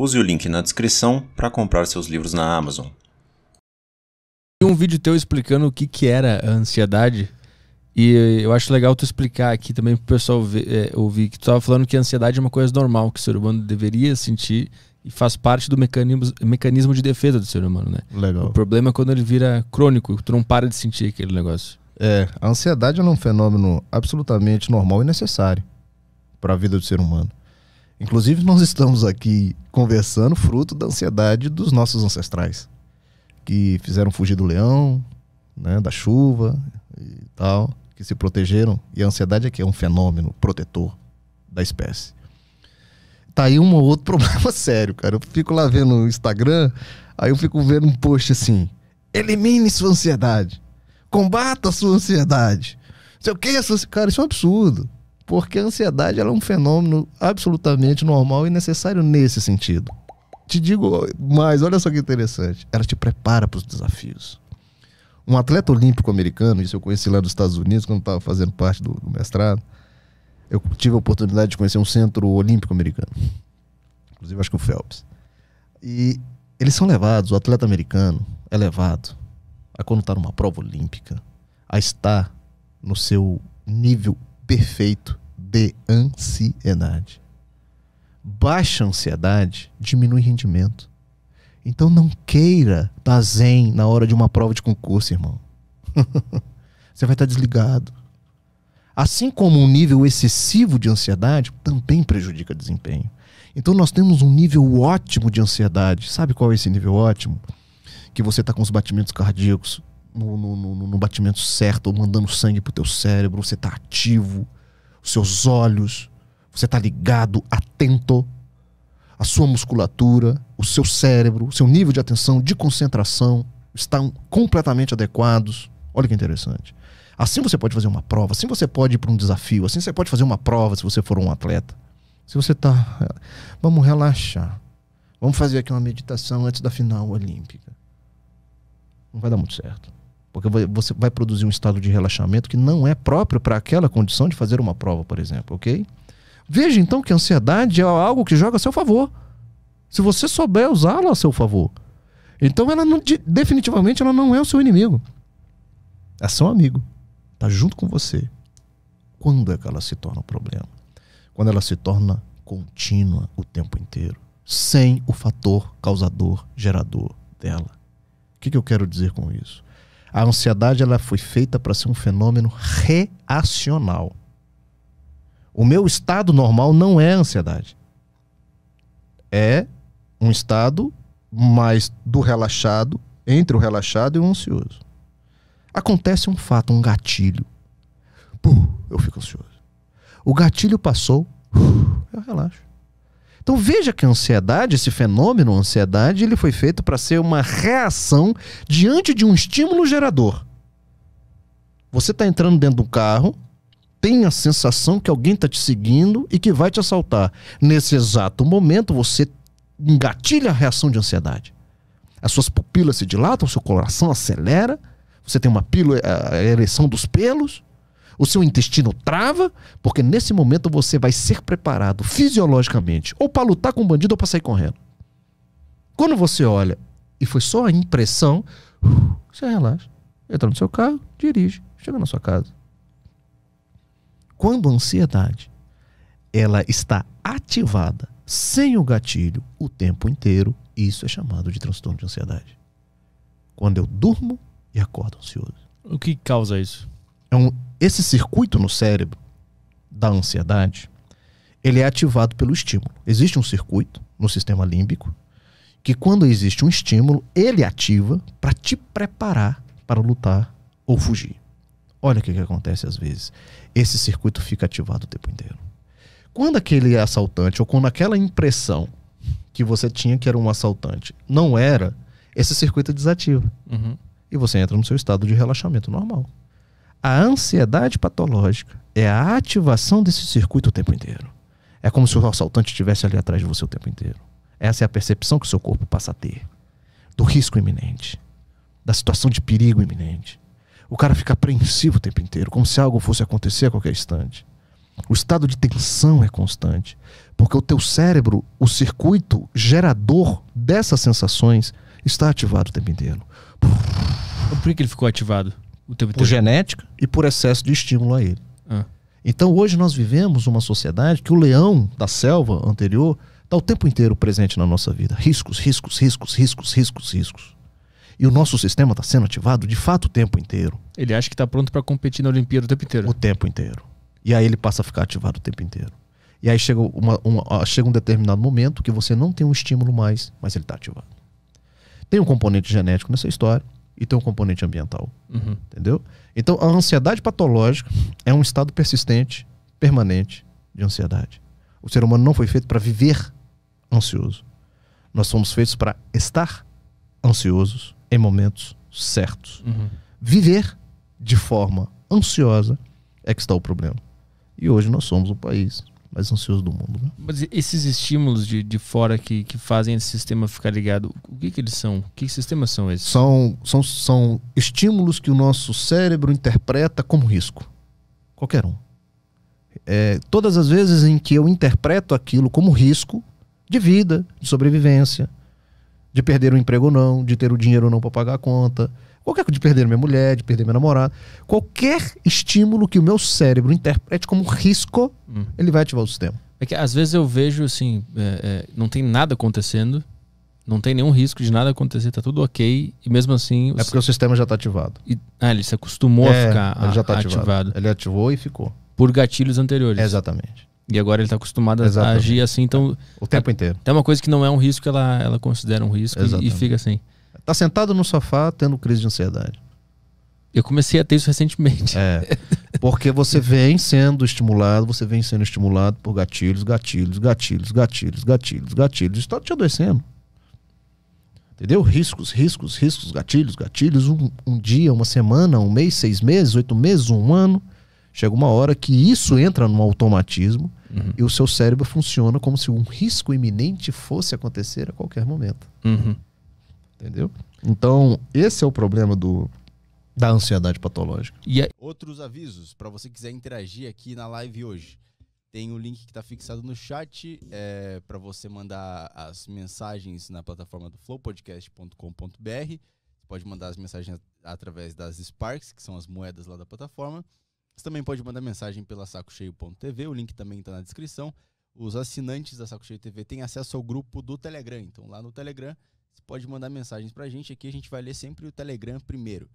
Use o link na descrição para comprar seus livros na Amazon. Um vídeo teu explicando o que era a ansiedade, e eu acho legal tu explicar aqui também pro pessoal ouvir, que tu estava falando que a ansiedade é uma coisa normal, que o ser humano deveria sentir e faz parte do mecanismo de defesa do ser humano, né? Legal. O problema é quando ele vira crônico, tu não para de sentir aquele negócio. A ansiedade é um fenômeno absolutamente normal e necessário para a vida do ser humano. Inclusive, nós estamos aqui conversando fruto da ansiedade dos nossos ancestrais, que fizeram fugir do leão, né, da chuva e tal, que se protegeram. E a ansiedade é que é um fenômeno protetor da espécie. Tá aí um ou outro problema sério, cara. Eu fico lá vendo no Instagram, aí eu fico vendo um post assim: elimine sua ansiedade, combata a sua ansiedade. Sei o que, cara, isso é um absurdo. Porque a ansiedade ela é um fenômeno absolutamente normal e necessário nesse sentido. Te digo mais, olha só que interessante. Ela te prepara para os desafios. Um atleta olímpico americano, isso eu conheci lá nos Estados Unidos, quando estava fazendo parte do mestrado. Eu tive a oportunidade de conhecer um centro olímpico americano. Inclusive, acho que o Phelps. E eles são levados, o atleta americano é levado a, quando está numa prova olímpica, a estar no seu nível perfeito de ansiedade. Baixa ansiedade diminui rendimento. Então não queira estar zen na hora de uma prova de concurso, irmão. Você vai estar desligado. Assim como um nível excessivo de ansiedade também prejudica desempenho. Então nós temos um nível ótimo de ansiedade. Sabe qual é esse nível ótimo? Que você está com os batimentos cardíacos no batimento certo, mandando sangue pro teu cérebro, você está ativo, os seus olhos, você está ligado, atento, a sua musculatura, o seu cérebro, o seu nível de atenção, de concentração estão completamente adequados. Olha que interessante. Assim você pode fazer uma prova, assim você pode ir para um desafio, assim você pode fazer uma prova se você for um atleta. Se você está... Vamos relaxar. Vamos fazer aqui uma meditação antes da final olímpica. Não vai dar muito certo. Porque você vai produzir um estado de relaxamento que não é próprio para aquela condição de fazer uma prova, por exemplo, ok? Veja então que a ansiedade é algo que joga a seu favor. Se você souber usá-la a seu favor. Então ela não, definitivamente ela não é o seu inimigo. É seu amigo. Está junto com você. Quando é que ela se torna um problema? Quando ela se torna contínua o tempo inteiro, sem o fator causador, gerador dela. O que eu quero dizer com isso? A ansiedade ela foi feita para ser um fenômeno reacional. O meu estado normal não é ansiedade. É um estado mais do relaxado, entre o relaxado e o ansioso. Acontece um fato, um gatilho. Eu fico ansioso. O gatilho passou, eu relaxo. Então veja que a ansiedade, esse fenômeno, a ansiedade, ele foi feito para ser uma reação diante de um estímulo gerador. Você está entrando dentro do carro, tem a sensação que alguém está te seguindo e que vai te assaltar. Nesse exato momento, você engatilha a reação de ansiedade. As suas pupilas se dilatam, o seu coração acelera, você tem uma a ereção dos pelos, o seu intestino trava, porque nesse momento você vai ser preparado fisiologicamente ou para lutar com o bandido ou para sair correndo. Quando você olha e foi só a impressão, você relaxa, entra no seu carro, dirige, chega na sua casa. Quando a ansiedade ela está ativada sem o gatilho o tempo inteiro, isso é chamado de transtorno de ansiedade. Quando eu durmo e acordo ansioso. O que causa isso? Esse circuito no cérebro da ansiedade, ele é ativado pelo estímulo. Existe um circuito no sistema límbico que quando existe um estímulo, ele ativa para te preparar para lutar ou fugir. Olha o que acontece às vezes. Esse circuito fica ativado o tempo inteiro. Quando aquele assaltante, ou quando aquela impressão que você tinha que era um assaltante não era, esse circuito desativa. E você entra no seu estado de relaxamento normal. A ansiedade patológica é a ativação desse circuito o tempo inteiro. É como se o assaltante estivesse ali atrás de você o tempo inteiro. Essa é a percepção que o seu corpo passa a ter. Do risco iminente. Da situação de perigo iminente. O cara fica apreensivo o tempo inteiro, como se algo fosse acontecer a qualquer instante. O estado de tensão é constante. Porque o teu cérebro, o circuito gerador dessas sensações está ativado o tempo inteiro. Por que ele ficou ativado o tempo Por inteiro? genética e por excesso de estímulo a ele. Ah. Então hoje nós vivemos uma sociedade que o leão da selva anterior está o tempo inteiro presente na nossa vida. Riscos, riscos, riscos, riscos, riscos, riscos. E o nosso sistema está sendo ativado de fato o tempo inteiro. Ele acha que está pronto para competir na Olimpíada o tempo inteiro. O tempo inteiro. E aí ele passa a ficar ativado o tempo inteiro. E aí chega um determinado momento que você não tem um estímulo mais, mas ele está ativado. Tem um componente genético nessa história e tem um componente ambiental. Uhum. Entendeu? Então a ansiedade patológica é um estado persistente, permanente de ansiedade. O ser humano não foi feito para viver ansioso. Nós somos feitos para estar ansiosos em momentos certos. Uhum. Viver de forma ansiosa é que está o problema. E hoje nós somos o país mais ansioso do mundo. Né? Mas esses estímulos de fora que fazem esse sistema ficar ligado, o que eles são? Que sistemas são esses? São estímulos que o nosso cérebro interpreta como risco. Qualquer um. Todas as vezes em que eu interpreto aquilo como risco de vida, de sobrevivência, de perder o emprego ou não, de ter o dinheiro ou não para pagar a conta, de perder minha mulher, de perder meu namorado, qualquer estímulo que o meu cérebro interprete como risco, ele vai ativar o sistema. É que às vezes eu vejo assim, não tem nada acontecendo, não tem nenhum risco de nada acontecer, tá tudo ok, e mesmo assim... É porque o sistema já está ativado. Ele se acostumou a ficar ele já tá ativado. Ele ativou e ficou. Por gatilhos anteriores. Exatamente. E agora ele está acostumado a agir assim, então... O tempo inteiro. Tem uma coisa que não é um risco, ela considera um risco e fica assim. Tá sentado no sofá tendo crise de ansiedade. Eu comecei a ter isso recentemente. Porque você vem sendo estimulado por gatilhos, gatilhos, gatilhos, gatilhos, gatilhos, gatilhos. Isso tá te adoecendo. Entendeu? Riscos, riscos, riscos, gatilhos, gatilhos. Um dia, uma semana, um mês, 6 meses, 8 meses, um ano. Chega uma hora que isso entra num automatismo e o seu cérebro funciona como se um risco iminente fosse acontecer a qualquer momento. Entendeu? Então, esse é o problema da ansiedade patológica. Outros avisos, para você quiser interagir aqui na live hoje. Tem o link que está fixado no chat para você mandar as mensagens na plataforma do flowpodcast.com.br. Você pode mandar as mensagens através das Sparks, que são as moedas lá da plataforma. Você também pode mandar mensagem pela sacocheio.tv, o link também está na descrição. Os assinantes da Saco Cheio TV têm acesso ao grupo do Telegram. Então lá no Telegram você pode mandar mensagens pra gente. Aqui a gente vai ler sempre o Telegram primeiro.